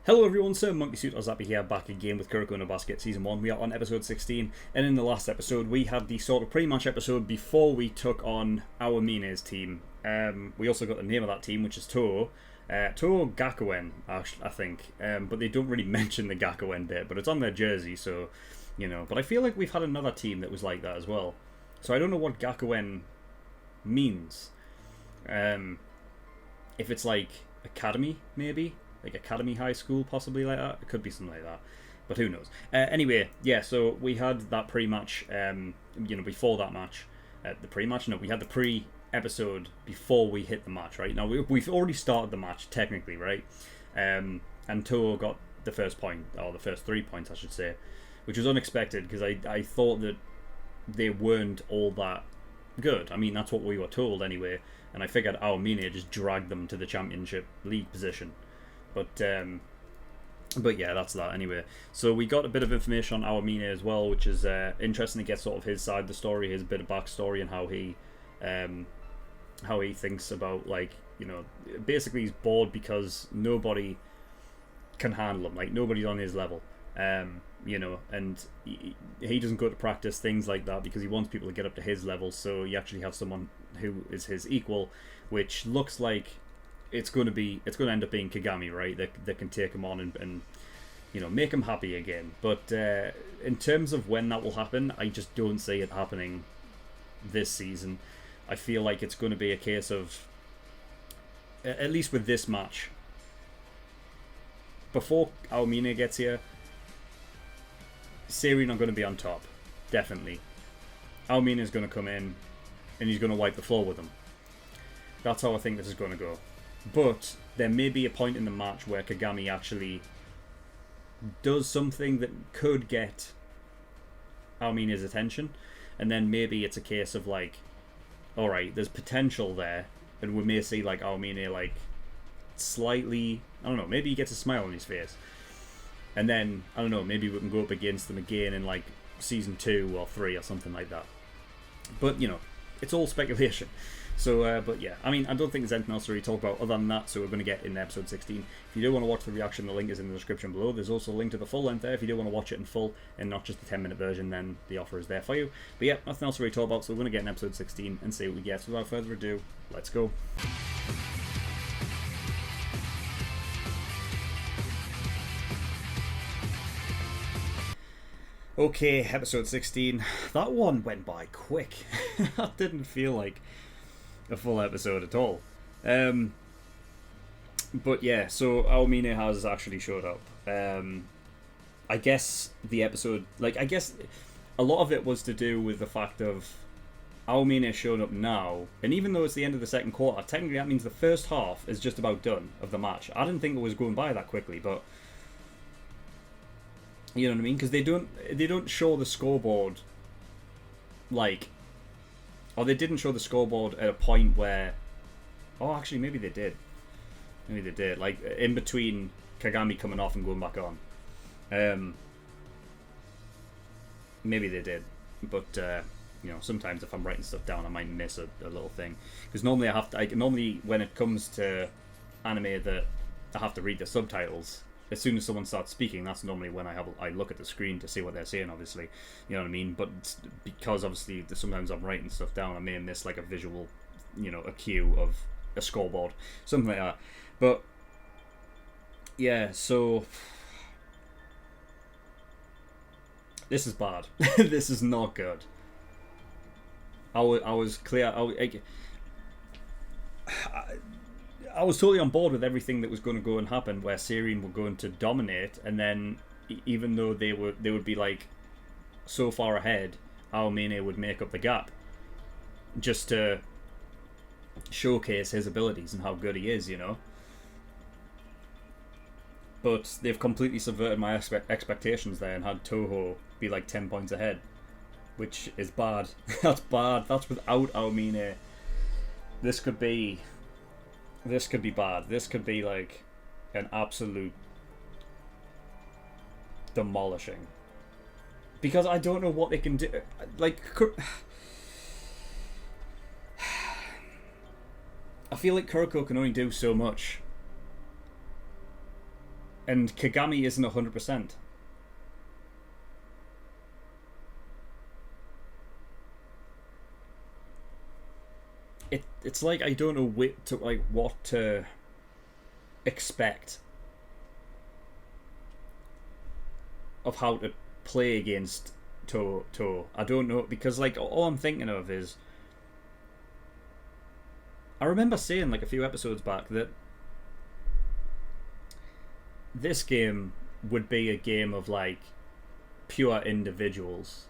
Hello everyone, SirMonkeySuit Ozapi here, back again with Kuroko in a Basket Season 1. We are on episode 16, and in the last episode we had the sort of pre-match episode before we took on our Mine's team. We also got the name of that team, which is Toho. Toho Gakuen, I think, but they don't really mention the Gakuen bit, but it's on their jersey, so, you know. But I feel like we've had another team that was like that as well. So I don't know what Gakuen means. If it's like Academy, maybe? Like Academy High School, possibly like that. It could be something like that, but who knows? Anyway, yeah. So we had that pre-match. Before that match, the pre-match. No, we had the pre-episode before we hit the match. Right now, we've already started the match technically, right? And Toho got the first point, or the first 3 points, I should say, which was unexpected because I thought that they weren't all that good. I mean, that's what we were told anyway, and I figured our Mine just dragged them to the Championship League position. But yeah, that's that anyway. So we got a bit of information on our Mine as well, which is interesting to get sort of his side of the story, his bit of backstory, and how he thinks about, like, you know, basically he's bored because nobody can handle him, like nobody's on his level, and he doesn't go to practice, things like that, because he wants people to get up to his level. So you actually have someone who is his equal, which looks like it's going to end up being Kagami, right? That can take him on and you know, make him happy again. But in terms of when that will happen, I just don't see it happening this season. I feel like it's going to be a case of, at least with this match, before Aomine gets here, Seirin are going to be on top, definitely. Aomine is going to come in and he's going to wipe the floor with them. That's how I think this is going to go. But there may be a point in the match where Kagami actually does something that could get Aomine's attention, and then maybe it's a case of like, alright, there's potential there, and we may see like Aomine like slightly, I don't know, maybe he gets a smile on his face, and then, I don't know, maybe we can go up against them again in like season 2 or 3 or something like that. But, you know, it's all speculation. So, but yeah, I mean, I don't think there's anything else to really talk about other than that, so we're going to get in episode 16. If you do want to watch the reaction, the link is in the description below. There's also a link to the full length there. If you do want to watch it in full and not just the 10-minute version, then the offer is there for you. But yeah, nothing else to really talk about, so we're going to get in episode 16 and see what we get. So without further ado, let's go. Okay, episode 16. That one went by quick. That didn't feel like a full episode at all. But yeah, so Aomine has actually showed up. I guess the episode, I guess a lot of it was to do with the fact of Aomine showing up now, and even though it's the end of the second quarter, technically that means the first half is just about done of the match. I didn't think it was going by that quickly, but you know what I mean? Because they don't show the scoreboard, like, or they didn't show the scoreboard at a point where, oh, actually, maybe they did. Maybe they did. Like, in between Kagami coming off and going back on. Maybe they did. But, you know, sometimes if I'm writing stuff down, I might miss a little thing. Because normally normally when it comes to anime that I have to read the subtitles, as soon as someone starts speaking, that's normally when I look at the screen to see what they're saying, obviously. You know what I mean? But because, obviously, sometimes I'm writing stuff down, I may miss, like, a visual, you know, a cue of a scoreboard. Something like that. But, yeah, so this is bad. This is not good. I was clear. I was totally on board with everything that was going to go and happen, where Seirin were going to dominate, and then even though they would be like so far ahead, Aomine would make up the gap just to showcase his abilities and how good he is, you know. But they've completely subverted my expectations there and had Toho be like 10 points ahead, which is bad. That's bad. That's without Aomine. This could be bad. This could be like an absolute demolishing. Because I don't know what they can do. Like, I feel like Kuroko can only do so much. And Kagami isn't 100%. It's like I don't know what to expect of how to play against Toho. I don't know, because like all I'm thinking of is, I remember saying like a few episodes back that this game would be a game of like pure individuals.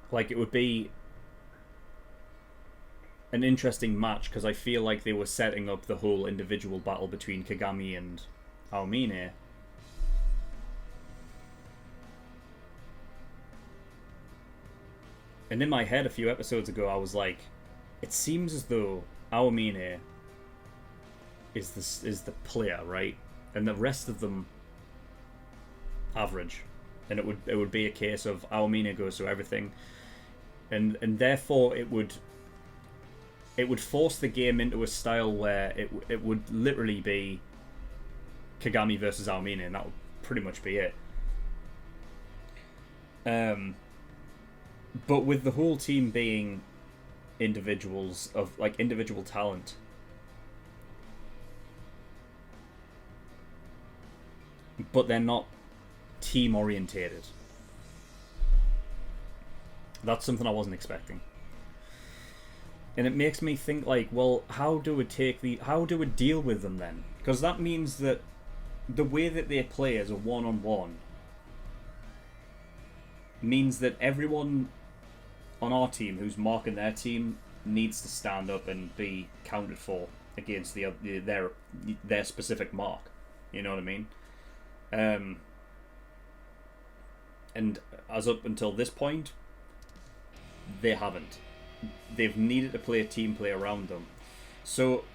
Like it would be an interesting match because I feel like they were setting up the whole individual battle between Kagami and Aomine. And in my head a few episodes ago I was like, it seems as though Aomine is the player, right? And the rest of them average. And it would be a case of Aomine goes through everything. And therefore it would force the game into a style where it would literally be Kagami versus Aomine, and that would pretty much be it. But with the whole team being individuals of like individual talent, but they're not team orientated. That's something I wasn't expecting. And it makes me think like, well, how do we deal with them then? Because that means that the way that they play as a one-on-one means that everyone on our team who's marking their team needs to stand up and be counted for against their specific mark. You know what I mean? And as up until this point, they haven't. They've needed to play a team play around them. So,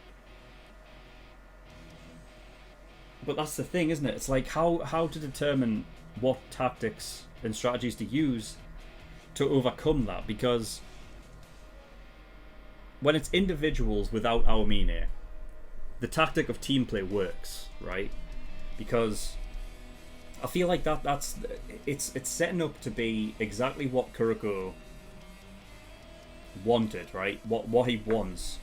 but that's the thing, isn't it? It's like how to determine what tactics and strategies to use to overcome that, because when it's individuals without Aomine, the tactic of team play works, right? Because I feel like it's setting up to be exactly what Kuroko wanted, right? What he wants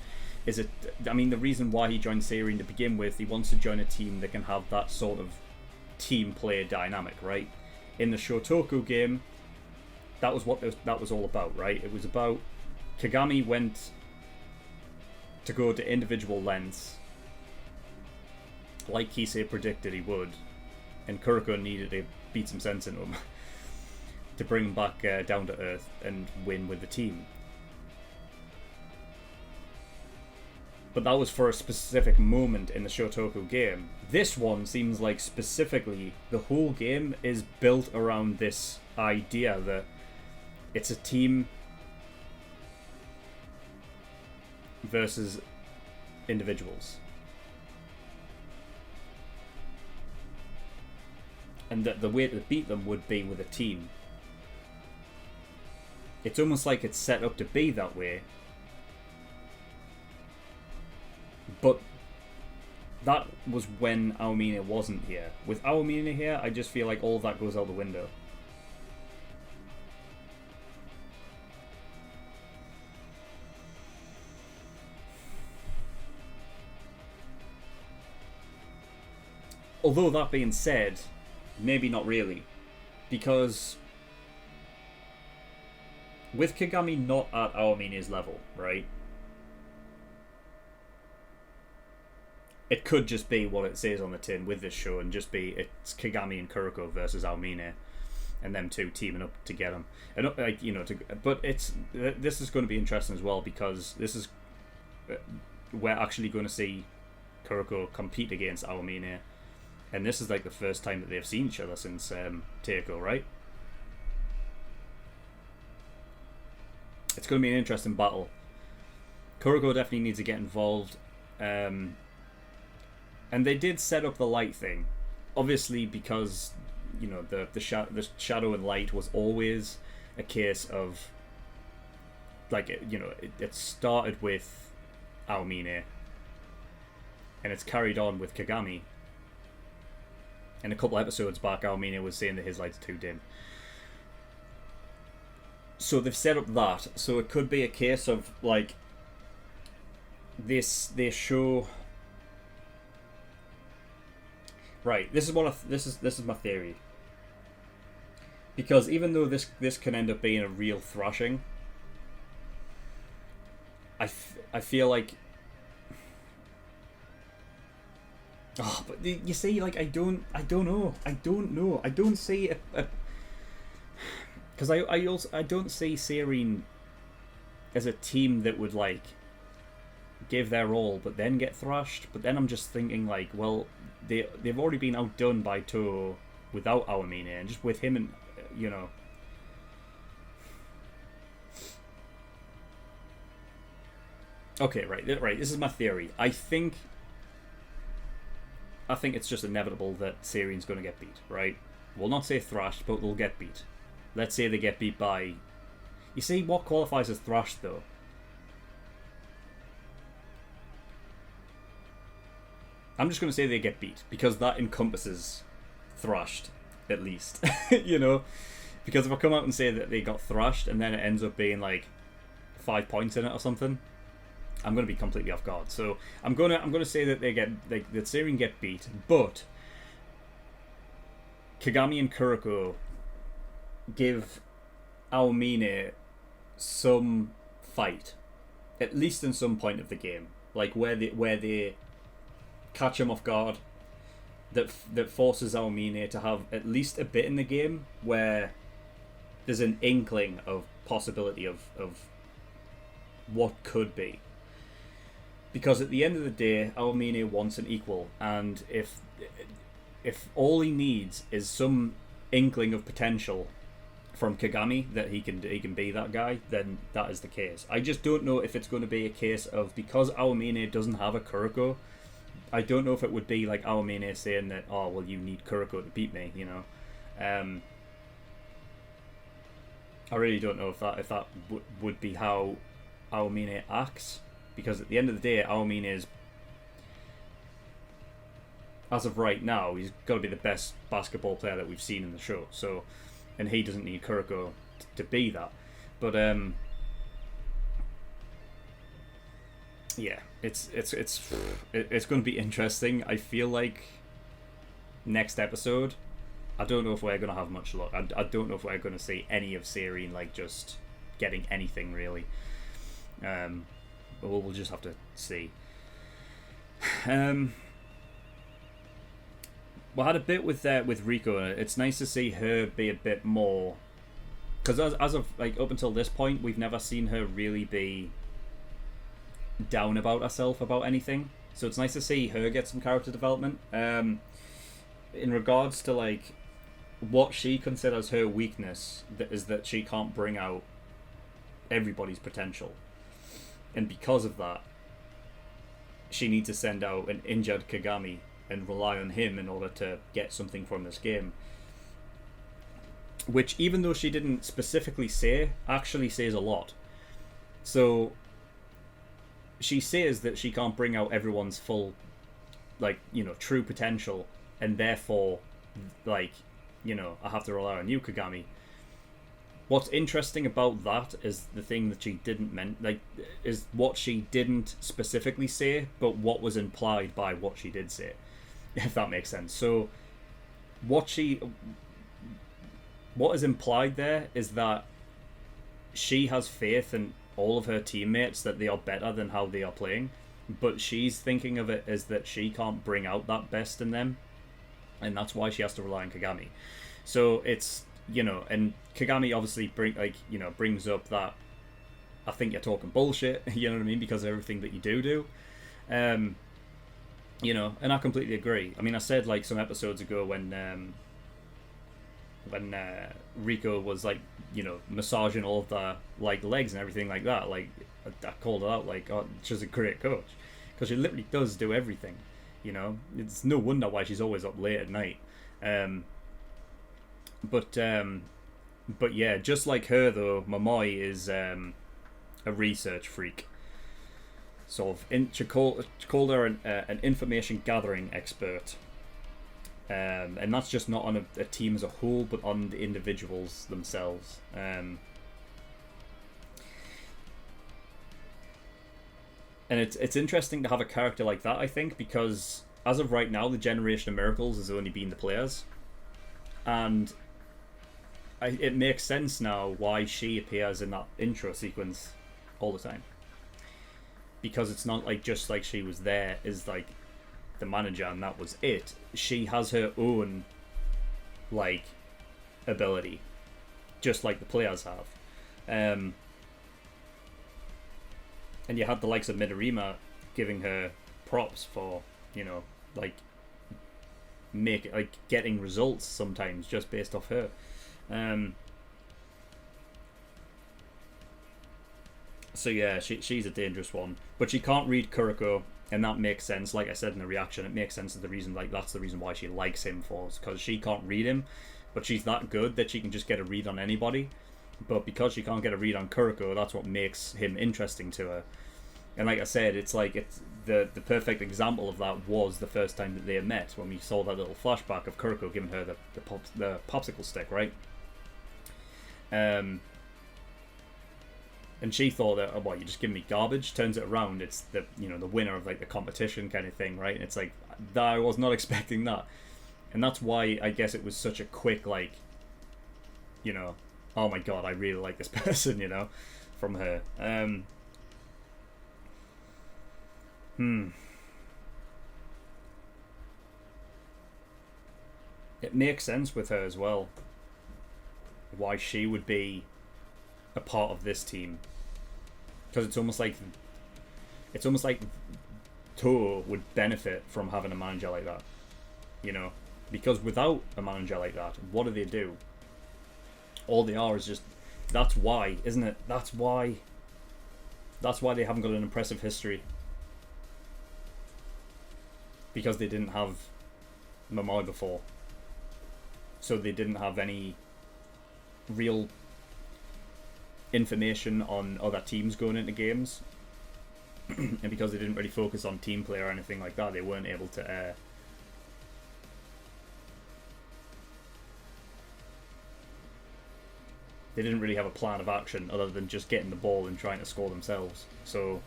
is I mean, the reason why he joined Seirin to begin with, he wants to join a team that can have that sort of team play dynamic, right? In the Shotoku game, that was what that was all about, right? It was about Kagami went to go to individual lengths, like Kisei predicted he would, and Kuroko needed to beat some sense into him to bring him back down to earth and win with the team. But that was for a specific moment in the Shotoku game. This one seems like specifically the whole game is built around this idea that it's a team versus individuals. And that the way to beat them would be with a team. It's almost like it's set up to be that way. But that was when Aomine wasn't here. With Aomine here, I just feel like all of that goes out the window. Although that being said, maybe not really. Because with Kagami not at Aomine's level, right? It could just be what it says on the tin with this show and just be it's Kagami and Kuroko versus Aomine, and them two teaming up to get him. And like, you know, but this is going to be interesting as well, because this is we're actually going to see Kuroko compete against Aomine, and this is like the first time that they've seen each other since Teiko, right? It's going to be an interesting battle. Kuroko definitely needs to get involved. And they did set up the light thing, obviously, because you know the shadow and light was always a case of like it started with Aomine, and it's carried on with Kagami. And a couple episodes back, Aomine was saying that his light's too dim. So they've set up that. So it could be a case of like they show. Right. This is my theory. Because even though this can end up being a real thrashing, I feel like. Oh, but you see, like I don't know. I don't see a because I don't see Seirin as a team that would like give their all but then get thrashed. But then I'm just thinking like, well, they've already been outdone by Toho without Aomine, and just with him and you know. Okay, right. This is my theory. I think it's just inevitable that Seirin's going to get beat, right? We'll not say thrashed, but they'll get beat. Let's say they get beat by... You see, what qualifies as thrashed, though? I'm just going to say they get beat, because that encompasses thrashed, at least. You know? Because if I come out and say that they got thrashed, and then it ends up being, like, 5 points in it or something, I'm going to be completely off guard. So I'm going to say that that Seirin get beat, but Kagami and Kuroko give Aomine some fight, at least in some point of the game, like where they catch him off guard, that forces Aomine to have at least a bit in the game where there's an inkling of possibility of what could be. Because at the end of the day, Aomine wants an equal, and if all he needs is some inkling of potential from Kagami that he can be that guy, then that is the case. I just don't know if it's going to be a case of, because Aomine doesn't have a Kuroko, I don't know if it would be like Aomine saying that, oh well, you need Kuroko to beat me, you know. I really don't know if that would be how Aomine acts. Because at the end of the day, Aomine is, as of right now, he's got to be the best basketball player that we've seen in the show. So, and he doesn't need Kuroko to be that. But yeah, it's going to be interesting. I feel like next episode, I don't know if we're going to have much luck. I don't know if we're going to see any of Seirin like just getting anything really. But we'll just have to see. We had a bit with Rico, and it's nice to see her be a bit more, because as of like up until this point, we've never seen her really be down about herself about anything. So it's nice to see her get some character development. In regards to like what she considers her weakness, is that she can't bring out everybody's potential. And because of that, she needs to send out an injured Kagami and rely on him in order to get something from this game. Which, even though she didn't specifically say, actually says a lot. So, she says that she can't bring out everyone's full, like, you know, true potential, and therefore, like, you know, I have to rely on you, Kagami. What's interesting about that is the thing that she didn't is what she didn't specifically say, but what was implied by what she did say, if that makes sense. So, what is implied there is that she has faith in all of her teammates that they are better than how they are playing, but she's thinking of it as that she can't bring out that best in them, and that's why she has to rely on Kagami. So it's, you know, and Kagami obviously brings up that I think you're talking bullshit, you know what I mean, because of everything that you do. You know, and I completely agree. I mean, I said like some episodes ago when Rico was like, you know, massaging all of the like legs and everything like that, like I called her out like, oh, she's a great coach, because she literally does do everything. You know, it's no wonder why she's always up late at night. But yeah, just like her though, Momoi is a research freak. she called her an information gathering expert. And that's just not on a team as a whole, but on the individuals themselves. And it's interesting to have a character like that, I think, because as of right now, the Generation of Miracles has only been the players. And it makes sense now why she appears in that intro sequence all the time. Because it's not like just like she was there as like the manager and that was it. She has her own like ability, just like the players have. And you had the likes of Midorima giving her props for, you know, like getting results sometimes just based off her. So yeah, she's a dangerous one, but she can't read Kuroko, and that makes sense. Like I said in the reaction, it makes sense. That the reason, like that's the reason why she likes him because she can't read him, but she's that good that she can just get a read on anybody. But because she can't get a read on Kuroko, that's what makes him interesting to her. And like I said, it's the perfect example of that was the first time that they met, when we saw that little flashback of Kuroko giving her the popsicle stick, right? And she thought that, oh, what, you just give me garbage? Turns it around, it's the winner of like the competition kind of thing, right? And it's like, I was not expecting that, and that's why I guess it was such a quick like, you know, oh my god, I really like this person, you know, from her. It makes sense with her as well, why she would be a part of this team, because it's almost like Toho would benefit from having a manager like that, you know, because without a manager like that, what do? All they are is just, that's why, isn't it? That's why they haven't got an impressive history, because they didn't have Momoi before, so they didn't have any real information on other teams going into games. And because they didn't really focus on team play or anything like that, they weren't able to they didn't really have a plan of action other than just getting the ball and trying to score themselves. So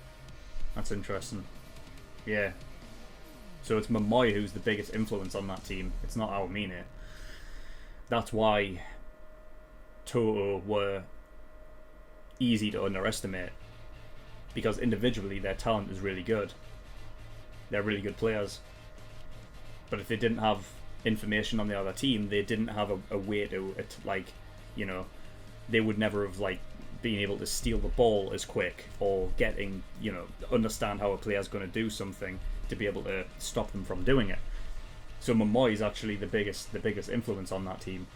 that's interesting. Yeah, so it's Momoi who's the biggest influence on that team. It's not Aomine. That's why Toho were easy to underestimate, because individually their talent is really good. They're really good players, but if they didn't have information on the other team, they didn't have a way to like, you know, they would never have like been able to steal the ball as quick, or getting, you know, understand how a player's going to do something to be able to stop them from doing it. So Momoi is actually the biggest influence on that team.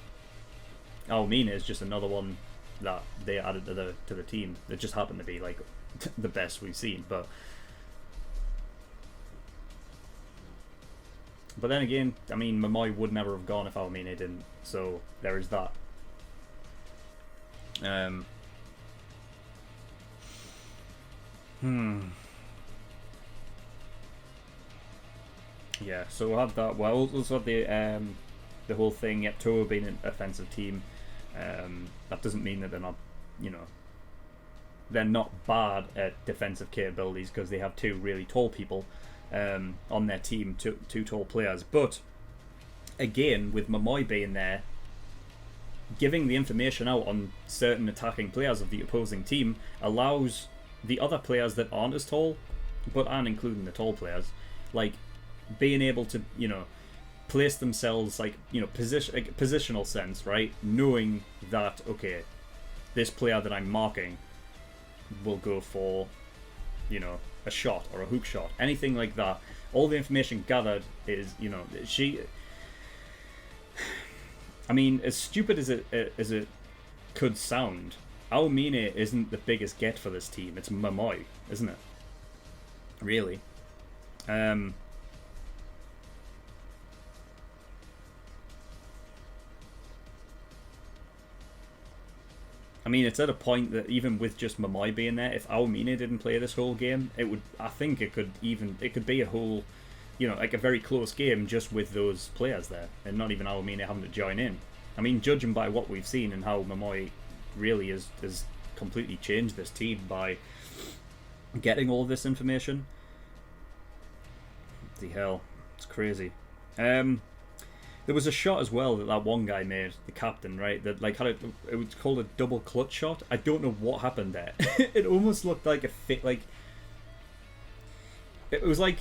Aomine is just another one that they added to the team that just happened to be like the best we've seen. But then again, I mean, Momoi would never have gone if Aomine didn't. So there is that. Yeah, so we'll have that. Well, we'll also have the whole thing. Yep, Toho being an offensive team. That doesn't mean that they're not, you know, they're not bad at defensive capabilities, because they have two really tall people on their team, two tall players. But again, with Momoi being there, giving the information out on certain attacking players of the opposing team allows the other players that aren't as tall, but aren't including the tall players, like being able to, you know, place themselves, like, you know, positional sense, right? Knowing that, okay, this player that I'm marking will go for, you know, a shot or a hook shot, anything like that. All the information gathered is, you know, I mean, as stupid as it could sound, Aomine isn't the biggest get for this team. It's Momoi, isn't it? Really. I mean, it's at a point that even with just Momoi being there, if Aomine didn't play this whole game, it would. I think it could be a whole, like a very close game just with those players there, and not even Aomine having to join in. I mean, judging by what we've seen and how Momoi really has completely changed this team by getting all this information. The hell, it's crazy. There was a shot as well that one guy made, the captain, right? That like it was called a double clutch shot. I don't know what happened there. It almost looked like it was like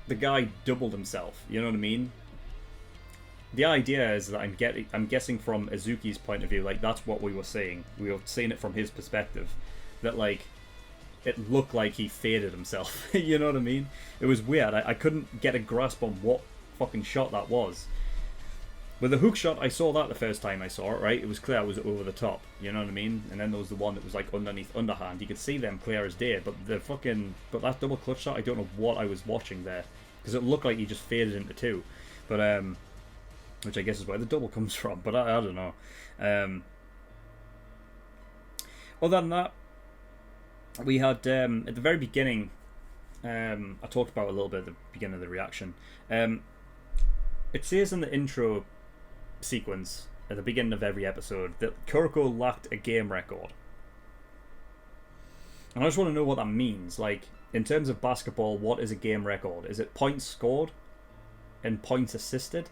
the guy doubled himself. You know what I mean? The idea is that I'm guessing from Azuki's point of view, like that's what we were seeing. We were seeing it from his perspective, that like it looked like he faded himself. You know what I mean? It was weird. I couldn't get a grasp on what fucking shot that was. With the hook shot, I saw that the first time I saw it, right? It was clear it was over the top, you know what I mean? And then there was the one that was like underneath underhand. You could see them clear as day, but that double clutch shot, I don't know what I was watching there. Because it looked like he just faded into two. But, which I guess is where the double comes from, but I don't know. Other than that, we had, at the very beginning, I talked about a little bit at the beginning of the reaction. It says in the intro sequence at the beginning of every episode that Kuroko lacked a game record. And I just want to know what that means. Like, in terms of basketball, what is a game record? Is it points scored and points assisted?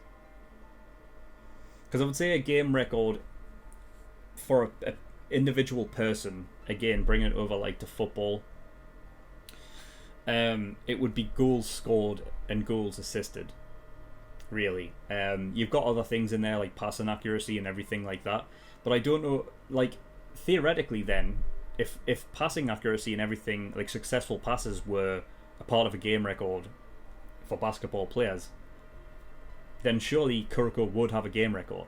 Because I would say a game record for a individual person, again, bring it over like to football, it would be goals scored and goals assisted. Really, you've got other things in there like passing accuracy and everything like that, but I don't know, like theoretically then, if passing accuracy and everything, like successful passes, were a part of a game record for basketball players, then surely Kuroko would have a game record.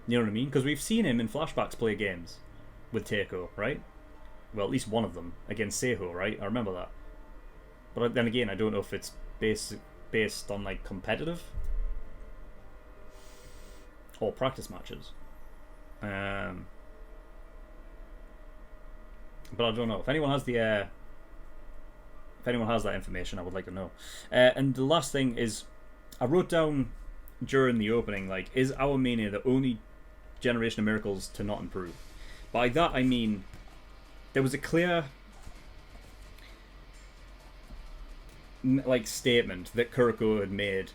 You know what I mean? Because we've seen him in flashbacks play games with Teiko, right? Well, at least one of them against Seiho, right? I remember that. But then again, I don't know if it's based on like competitive or practice matches. But I don't know. If anyone has that information, I would like to know. And the last thing is, I wrote down during the opening, like, is Aomine the only Generation of Miracles to not improve? By that I mean, there was a clear like statement that Kuroko had made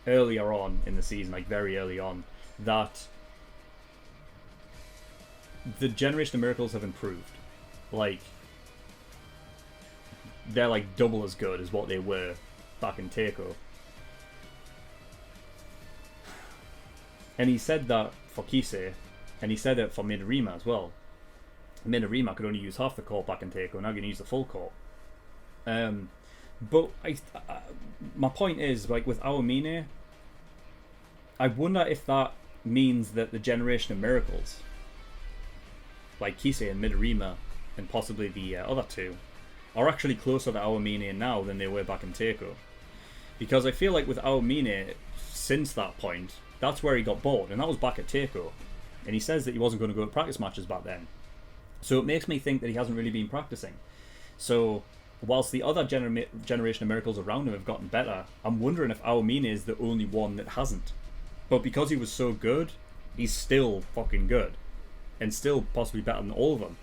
earlier on in the season, like very early on, that the Generation of Miracles have improved. Like, they're like double as good as what they were back in Teiko. And he said that for Kisei, and he said it for Minarima as well. Minarima could only use half the court back in Teiko, now can use the full court. But my point is, like with Aomine, I wonder if that means that the Generation of Miracles, like Kisei and Minarima, and possibly the other two, are actually closer to Aomine now than they were back in Teiko. Because I feel like with Aomine, since that point, that's where he got bored, and that was back at Teiko. And he says that he wasn't going to go to practice matches back then. So it makes me think that he hasn't really been practicing. So whilst the other Generation of Miracles around him have gotten better, I'm wondering if Aomine is the only one that hasn't. But because he was so good, he's still fucking good. And still possibly better than all of them.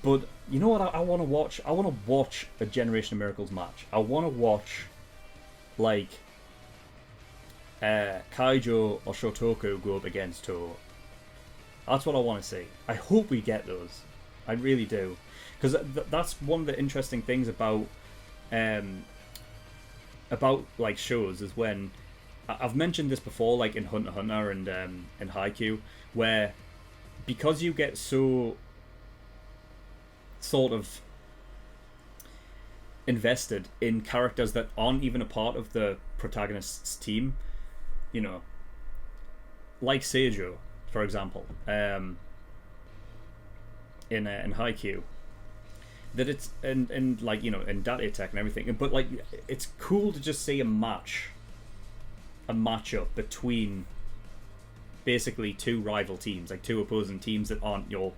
But you know what I want to watch? I want to watch a Generation of Miracles match. I want to watch, like, Kaijo or Shotoku go up against Toho. That's what I want to see. I hope we get those. I really do. Because that's one of the interesting things about like shows, is when I've mentioned this before, like in Hunter x Hunter and in Haikyuu, where because you get so sort of invested in characters that aren't even a part of the protagonist's team, you know, like Seijo, for example, in Haikyuu, that it's and like, you know, in Date Tech and everything, but like it's cool to just see a matchup between basically two rival teams, like two opposing teams that aren't your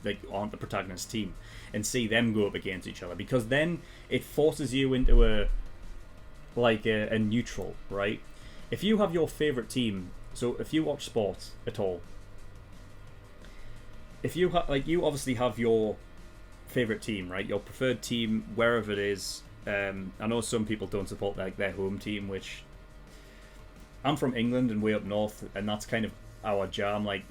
like aren't the protagonist team, and see them go up against each other, because then it forces you into a neutral, right? If you have your favorite team, so if you watch sports at all, if you you obviously have your favorite team, right? Your preferred team, wherever it is. I know some people don't support their home team, which I'm from England and way up north, and that's kind of our jam. Like,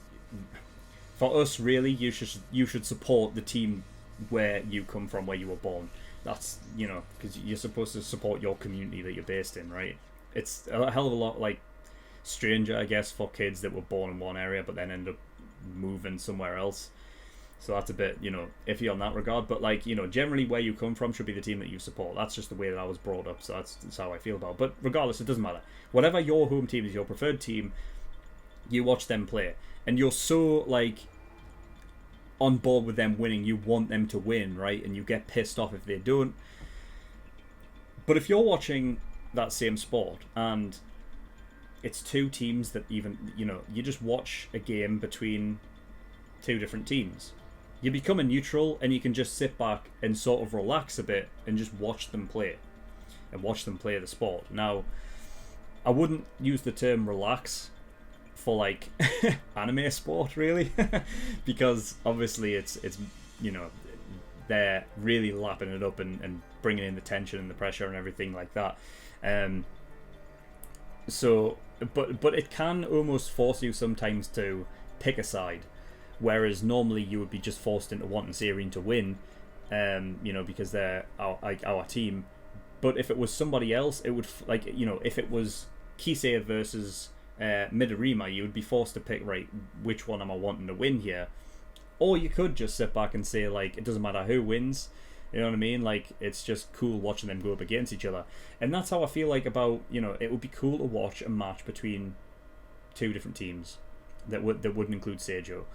for us, really, you should support the team where you come from, where you were born. That's, because you're supposed to support your community that you're based in, right? It's a hell of a lot stranger, I guess, for kids that were born in one area but then end up moving somewhere else. So that's a bit, iffy on that regard. But, generally where you come from should be the team that you support. That's just the way that I was brought up, so that's how I feel about it. But regardless, it doesn't matter. Whatever your home team is, your preferred team, you watch them play. And you're so, on board with them winning. You want them to win, right? And you get pissed off if they don't. But if you're watching that same sport, and it's two teams that even, you just watch a game between two different teams. You become a neutral, and you can just sit back and sort of relax a bit and just watch them play. And watch them play the sport. Now, I wouldn't use the term relax for anime sport, really. Because obviously it's they're really lapping it up and bringing in the tension and the pressure and everything like that. But it can almost force you sometimes to pick a side. Whereas normally you would be just forced into wanting Seirin to win, because they're our team. But if it was somebody else, it would if it was Kisei versus Midorima, you would be forced to pick, right, which one am I wanting to win here? Or you could just sit back and say, it doesn't matter who wins. You know what I mean? It's just cool watching them go up against each other. And that's how I feel about, it would be cool to watch a match between two different teams that wouldn't include Seijo.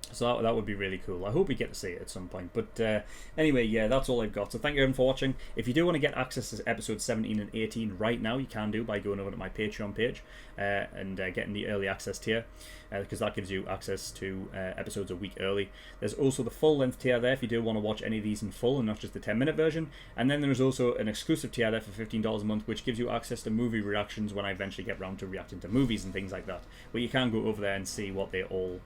So that would be really cool. I hope we get to see it at some point. But anyway, yeah, that's all I've got. So thank you everyone for watching. If you do want to get access to episodes 17 and 18 right now, you can do by going over to my Patreon page and getting the early access tier, because that gives you access to episodes a week early. There's also the full length tier there if you do want to watch any of these in full and not just the 10-minute version. And then there's also an exclusive tier there for $15 a month, which gives you access to movie reactions when I eventually get around to reacting to movies and things like that. But you can go over there and see what they all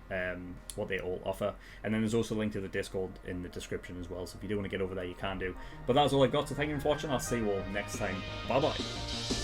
offer. And then there's also a link to the Discord in the description as well. So if you do want to get over there, you can do. But that's all I've got. So thank you for watching. I'll see you all next time. Bye bye.